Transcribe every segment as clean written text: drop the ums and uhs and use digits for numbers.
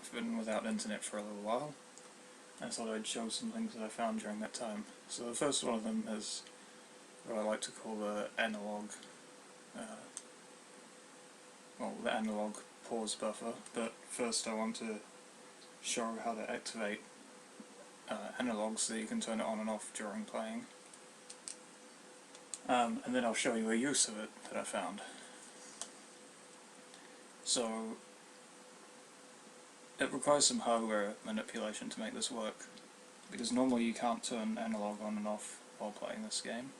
I've been without internet for a little while. I thought I'd show some things that I found during that time. So the first one of them is what I like to call the analog, the analog pause buffer, but first I want to show how to activate analog so that you can turn it on and off during playing. And then I'll show you a use of it that I found. So it requires some hardware manipulation to make this work, because normally you can't turn analog on and off while playing this game.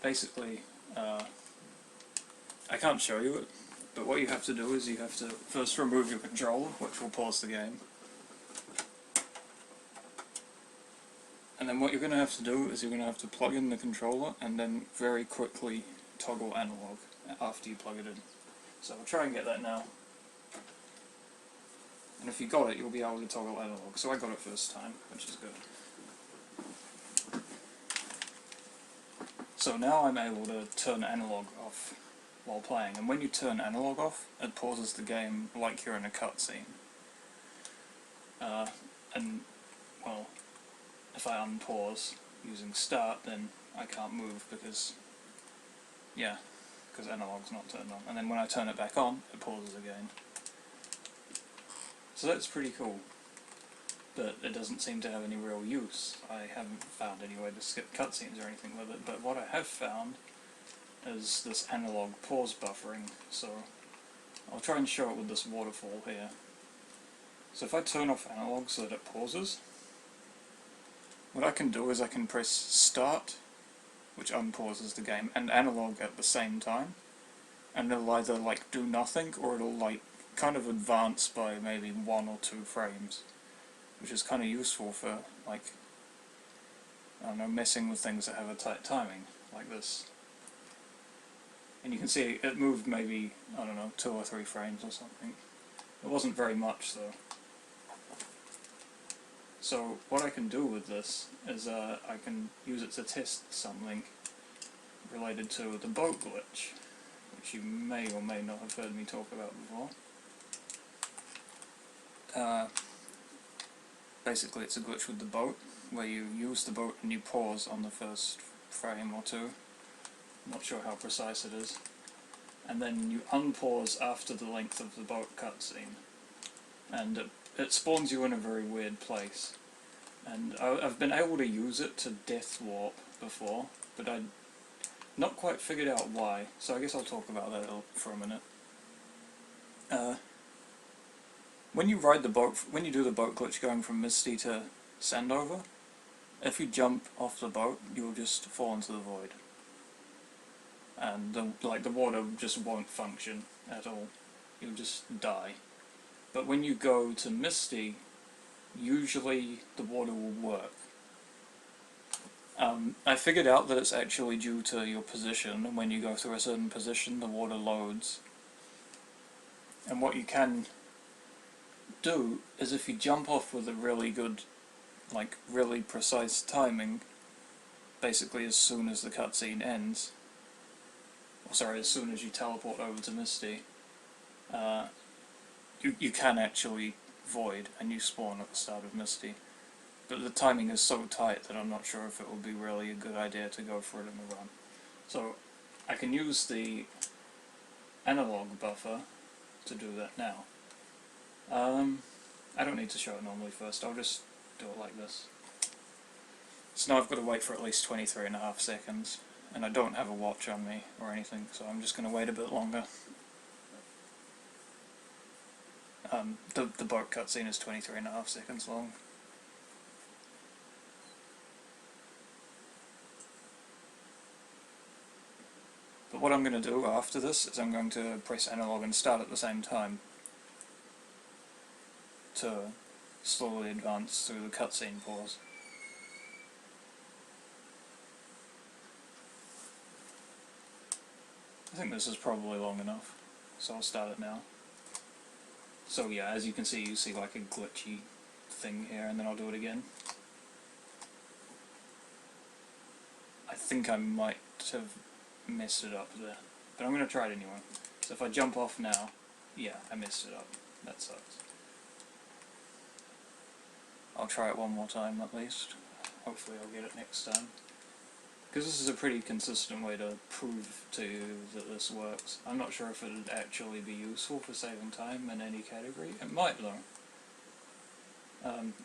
Basically, I can't show you it, but what you have to do is you have to first remove your controller, which will pause the game. And then what you're going to have to do is you're going to have to plug in the controller and then very quickly toggle analog after you plug it in. So I'll try and get that now. And if you got it, you'll be able to toggle analog. So I got it first time, which is good. So now I'm able to turn analog off while playing. And when you turn analog off, it pauses the game like you're in a cutscene. And, well, if I unpause using start, then I can't move because analog's not turned on. And then when I turn it back on, it pauses again. So that's pretty cool, but it doesn't seem to have any real use. I haven't found any way to skip cutscenes or anything with it, but what I have found is this analog pause buffering, so I'll try and show it with this waterfall here. So if I turn off analog so that it pauses, what I can do is I can press start, which unpauses the game, and analog at the same time, and it'll either like do nothing or it'll like kind of advance by maybe 1 or 2 frames, which is kind of useful for like, I don't know, messing with things that have a tight timing like this. And you can see it moved maybe, I don't know, 2 or 3 frames or something. It wasn't very much though. So what I can do with this is I can use it to test something related to the boat glitch, which you may or may not have heard me talk about before. Basically it's a glitch with the boat, where you use the boat and you pause on the first frame or 2. I'm not sure how precise it is. And then you unpause after the length of the boat cutscene. And it spawns you in a very weird place. And I've been able to use it to death warp before, but I'd not quite figured out why, so I guess I'll talk about that for a minute. When you ride the boat, when you do the boat glitch going from Misty to Sandover, if you jump off the boat, you'll just fall into the void. And the water just won't function at all. You'll just die. But when you go to Misty, usually the water will work. I figured out that it's actually due to your position, and when you go through a certain position the water loads. And what you can do is if you jump off with a really good, like really precise timing, basically as soon as the cutscene ends, or sorry, as soon as you teleport over to Misty, you can actually void and you spawn at the start of Misty. But the timing is so tight that I'm not sure if it would be really a good idea to go for it in the run. So I can use the analog buffer to do that now. I don't need to show it normally first, I'll just do it like this. So now I've got to wait for at least 23.5 seconds, and I don't have a watch on me or anything, so I'm just going to wait a bit longer. The boat cutscene is 23.5 seconds long. But what I'm going to do after this is I'm going to press analog and start at the same time to slowly advance through the cutscene pause. I think this is probably long enough, so I'll start it now. So yeah, as you can see, you see like a glitchy thing here, and then I'll do it again. I think I might have messed it up there, but I'm going to try it anyway. So if I jump off now, yeah, I messed it up. That sucks. I'll try it one more time at least. Hopefully I'll get it next time. Because this is a pretty consistent way to prove to you that this works. I'm not sure if it would actually be useful for saving time in any category. It might though.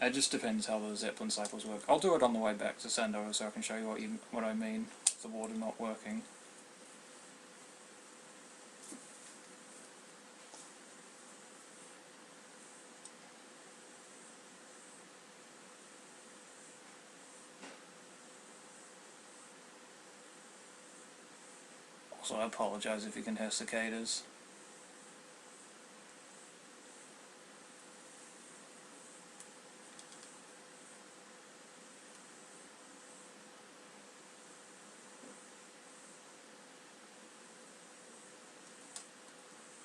It just depends how the Zeppelin cycles work. I'll do it on the way back to Sandover so I can show you what I mean with the water not working. Also, I apologise if you can hear cicadas.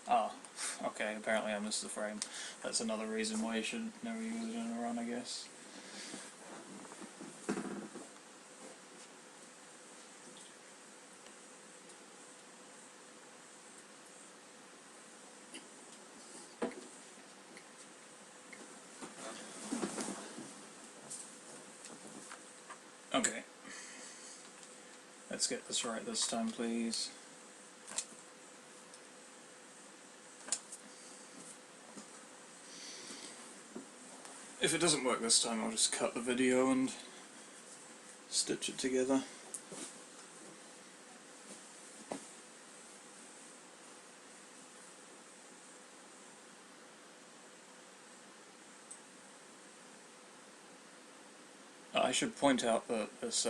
Ah, okay, apparently I missed the frame. That's another reason why you should never use it in a run, I guess. Okay. Let's get this right this time, please. If it doesn't work this time, I'll just cut the video and stitch it together. I should point out that this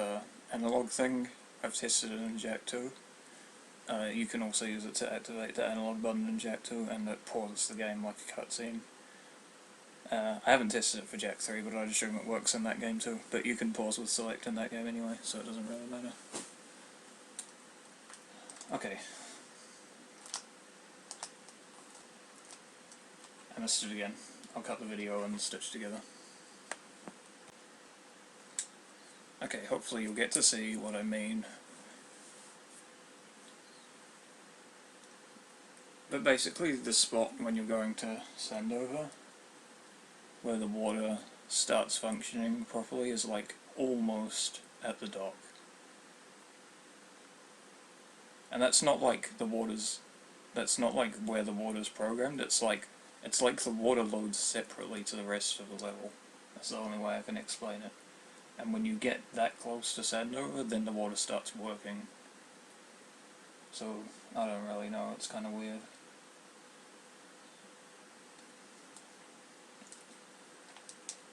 analog thing, I've tested it in Jack 2. You can also use it to activate the analog button in Jack 2, and it pauses the game like a cutscene. I haven't tested it for Jack 3, but I'd assume it works in that game too. But you can pause with select in that game anyway, so it doesn't really matter. Okay. I missed it again. I'll cut the video and stitch together. Okay, hopefully you'll get to see what I mean. But basically the spot when you're going to Sandover, where the water starts functioning properly, is like almost at the dock. And that's not like the water's, that's not like where the water's programmed, it's like the water loads separately to the rest of the level. That's the only way I can explain it. And when you get that close to Sandover, then the water starts working. So, I don't really know, it's kind of weird.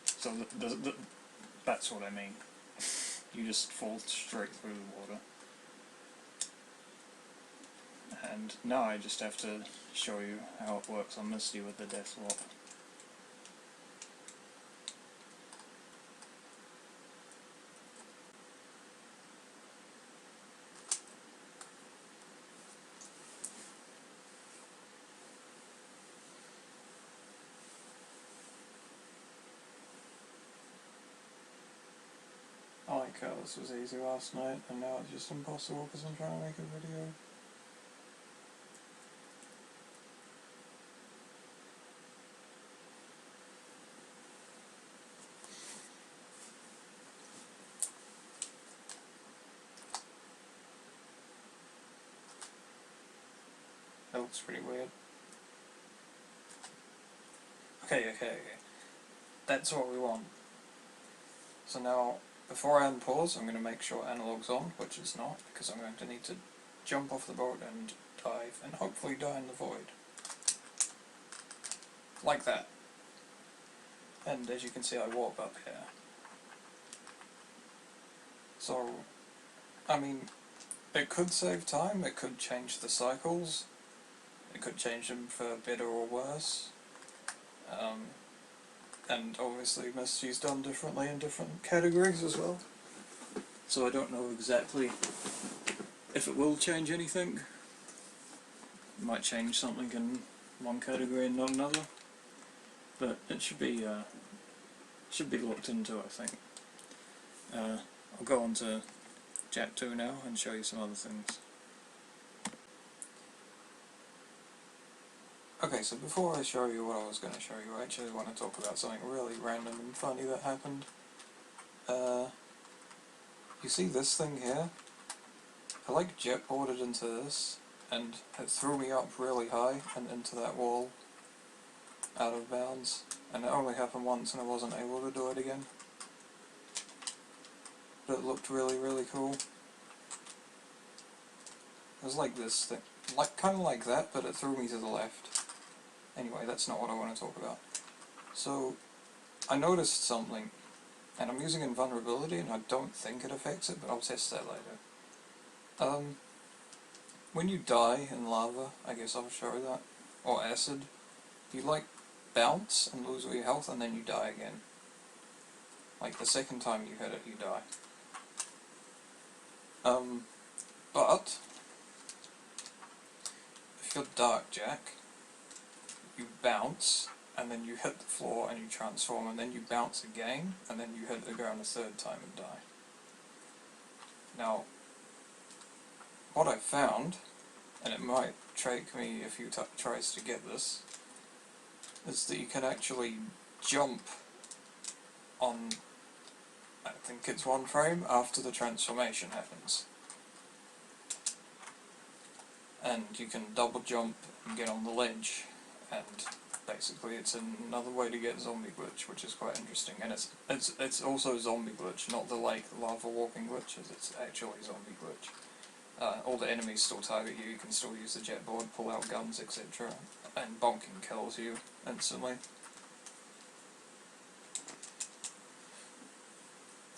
So that's what I mean. You just fall straight through the water. And now I just have to show you how it works on Misty with the Deathlock. I like how this was easy last night, and now it's just impossible because I'm trying to make a video. That looks pretty weird. Okay. That's what we want. So now, before I unpause, I'm going to make sure analog's on, which is not, because I'm going to need to jump off the boat and dive, and hopefully die in the void. Like that. And as you can see, I warp up here. So, I mean, it could save time, it could change the cycles, it could change them for better or worse. And obviously Misty's done differently in different categories as well. So I don't know exactly if it will change anything. It might change something in one category and not another. But it should be looked into, I think. I'll go on to Jack 2 now and show you some other things. Okay, so before I show you what I was going to show you, I actually want to talk about something really random and funny that happened. You see this thing here? I like jetboarded into this, and it threw me up really high and into that wall, out of bounds, and it only happened once and I wasn't able to do it again. But it looked really, really cool. It was like this thing, kind of like that, but it threw me to the left. Anyway, that's not what I want to talk about. So, I noticed something, and I'm using invulnerability, and I don't think it affects it, but I'll test that later. When you die in lava, I guess I'll show you that, or acid, you like bounce and lose all your health, and then you die again. Like the second time you hit it, you die. But if you're Dark Jack, you bounce, and then you hit the floor and you transform, and then you bounce again, and then you hit the ground a third time and die. Now, what I found, and it might trick me if you tries to get this, is that you can actually jump on, I think it's 1 frame after the transformation happens. And you can double jump and get on the ledge, and basically it's another way to get zombie glitch, which is quite interesting. And it's also zombie glitch, not the like lava walking glitches. It's actually zombie glitch. All the enemies still target you. You can still use the jetboard, pull out guns, etc. And bonking kills you instantly.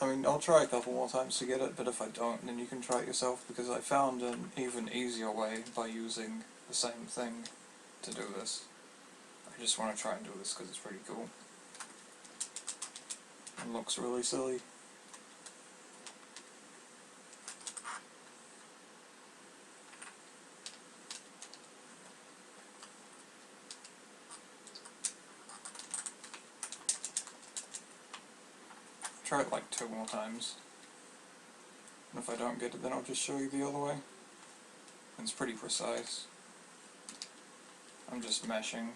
I mean, I'll try a couple more times to get it, but if I don't, then you can try it yourself, because I found an even easier way by using the same thing to do this. I just want to try and do this because it's pretty cool. And looks really silly. Try it like 2 more times. And if I don't get it, then I'll just show you the other way. It's pretty precise. I'm just mashing.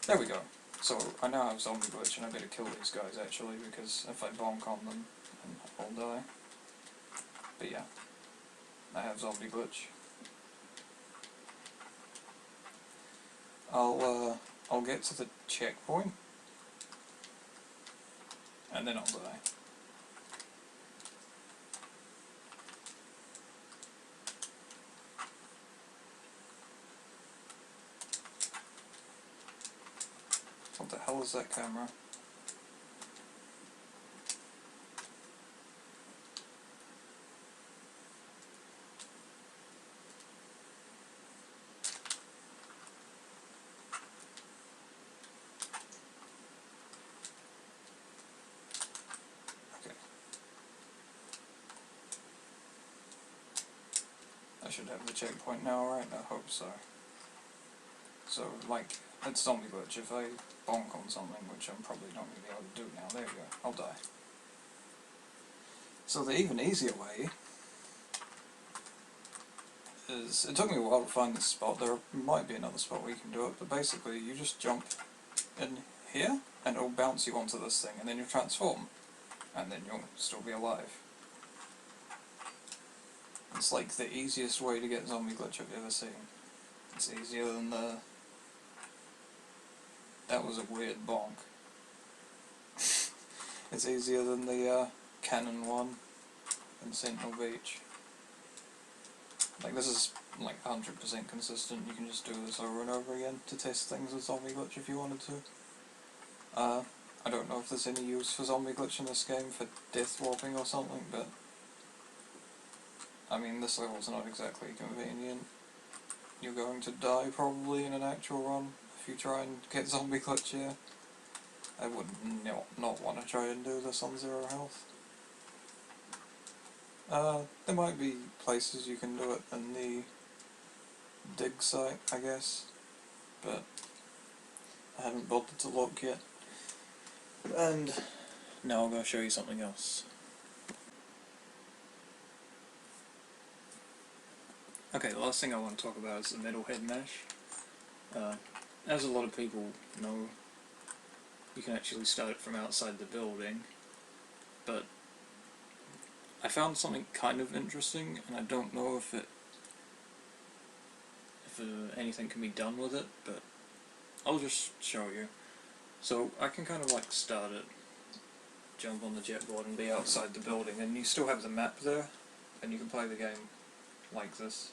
There we go. So, I now have zombie glitch, and I better kill these guys actually, because if I bonk on them, then I'll die. But yeah, I have zombie glitch. I'll get to the checkpoint, and then I'll die. What the hell is that camera? Okay. I should have the checkpoint now, right? I hope so. So, like, it's zombie glitch. If I bonk on something, which I'm probably not going to be able to do now, there we go, I'll die. So the even easier way is, it took me a while to find this spot. There might be another spot where you can do it, but basically you just jump in here, and it'll bounce you onto this thing, and then you transform, and then you'll still be alive. It's like the easiest way to get zombie glitch I've ever seen. It's easier than the... That was a weird bonk. It's easier than the cannon one in Sentinel Beach. Like, this is like 100% consistent. You can just do this over and over again to test things with zombie glitch if you wanted to. I don't know if there's any use for zombie glitch in this game for death warping or something, but I mean, this level's not exactly convenient. You're going to die probably in an actual run if you try and get zombie glitch here. I would not want to try and do this on 0 health. There might be places you can do it in the dig site, I guess, but I haven't bothered to look yet. And now I'm going to show you something else. Okay, the last thing I want to talk about is the metal head mesh. As a lot of people know, you can actually start it from outside the building, but I found something kind of interesting, and I don't know if anything can be done with it, but I'll just show you. So I can kind of like start it, jump on the jetboard and be outside the building, and you still have the map there, and you can play the game like this.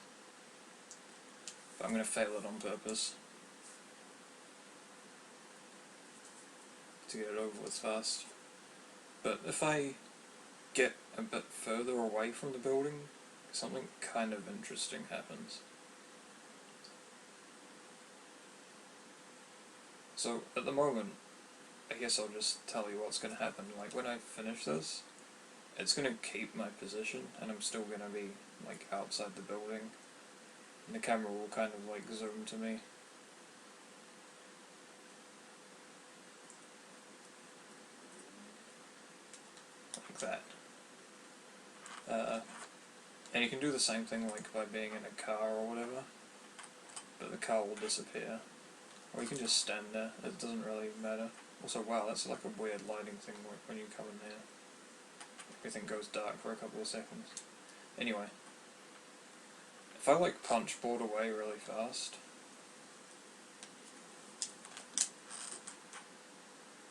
But I'm going to fail it on purpose to get it over with fast. But if I get a bit further away from the building, something kind of interesting happens. So at the moment, I guess I'll just tell you what's going to happen. Like when I finish this, it's going to keep my position, and I'm still going to be like outside the building, and the camera will kind of like zoom to me. Like that. And you can do the same thing like by being in a car or whatever, but the car will disappear. Or you can just stand there, it doesn't really matter. Also, wow, that's like a weird lighting thing when you come in here. Everything goes dark for a couple of seconds. Anyway, if I like punch board away really fast,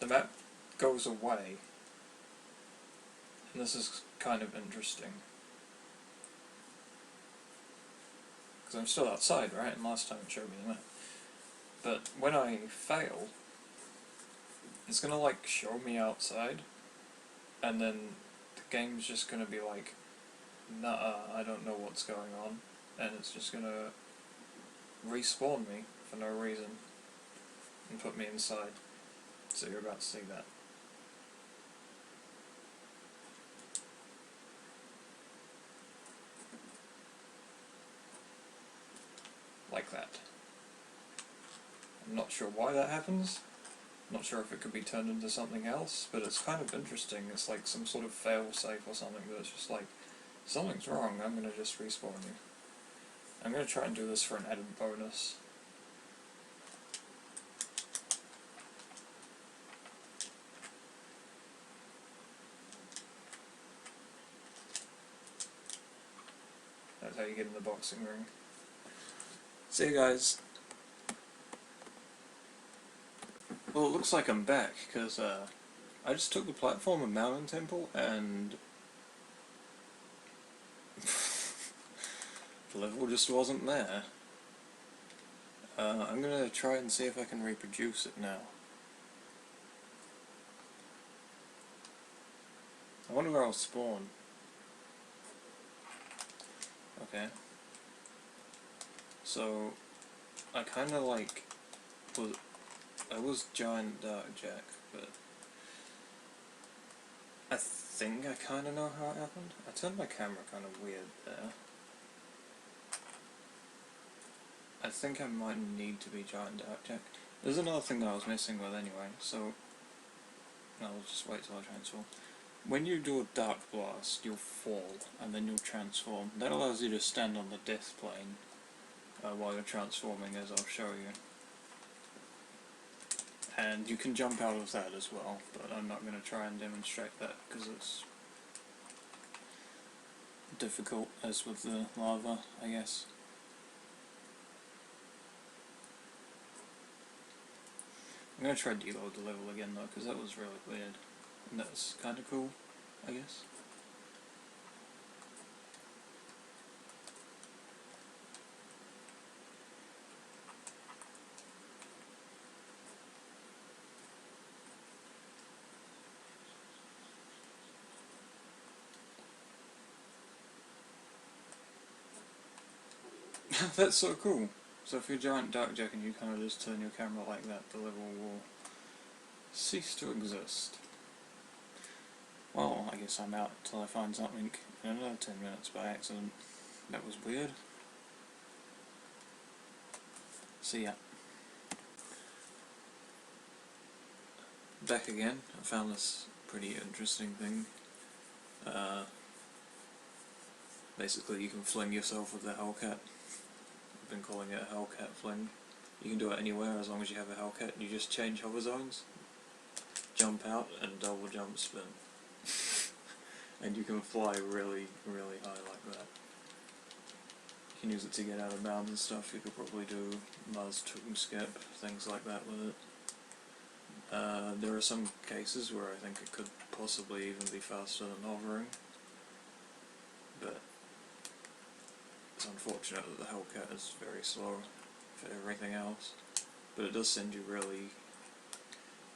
the map goes away, and this is kind of interesting. Because I'm still outside, right? And last time it showed me the map. But when I fail, it's gonna like show me outside, and then the game's just gonna be like, nah, I don't know what's going on, and it's just gonna respawn me for no reason and put me inside. So you're about to see that. Like that. I'm not sure why that happens. I'm not sure if it could be turned into something else, but it's kind of interesting. It's like some sort of fail-safe or something, but it's just like, something's wrong, I'm gonna just respawn you. I'm gonna try and do this for an added bonus. That's how you get in the boxing ring. See you guys. Well, it looks like I'm back, because I just took the platform of Mountain Temple, and the level just wasn't there. I'm gonna try and see if I can reproduce it now. I wonder where I'll spawn. Okay. So, I kinda like I was Giant Dark Jack, but I think I kinda know how it happened. I turned my camera kinda weird there. I think I might need to be Giant Dark Jack. There's another thing that I was messing with anyway, so I'll just wait till I transform. When you do a Dark Blast, you'll fall, and then you'll transform. That allows you to stand on the death plane while you're transforming, as I'll show you. And you can jump out of that as well, but I'm not going to try and demonstrate that because it's difficult, as with the lava, I guess. I'm going to try deload the level again though, because that was really weird. And that's kind of cool, I guess. That's so cool. So if you're Giant Dark Jack and you kind of just turn your camera like that, the level will cease to exist. Well, I guess I'm out until I find something in another 10 minutes by accident. That was weird. See ya. Back again. I found this pretty interesting thing. Basically you can fling yourself with the Hellcat. been calling it a Hellcat fling. You can do it anywhere as long as you have a Hellcat, and you just change hover zones, jump out, and double jump spin. And you can fly really, really high like that. You can use it to get out of bounds and stuff. You could probably do Muzz, Toon Skip, things like that with it. There are some cases where I think it could possibly even be faster than hovering, but it's unfortunate that the Hellcat is very slow for everything else. But it does send you really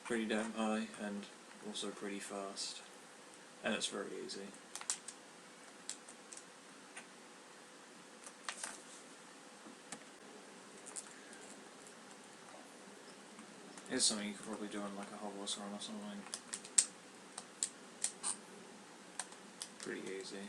pretty damn high and also pretty fast, and it's very easy. Here's something you could probably do in like a Hogwarts run or something. Pretty easy.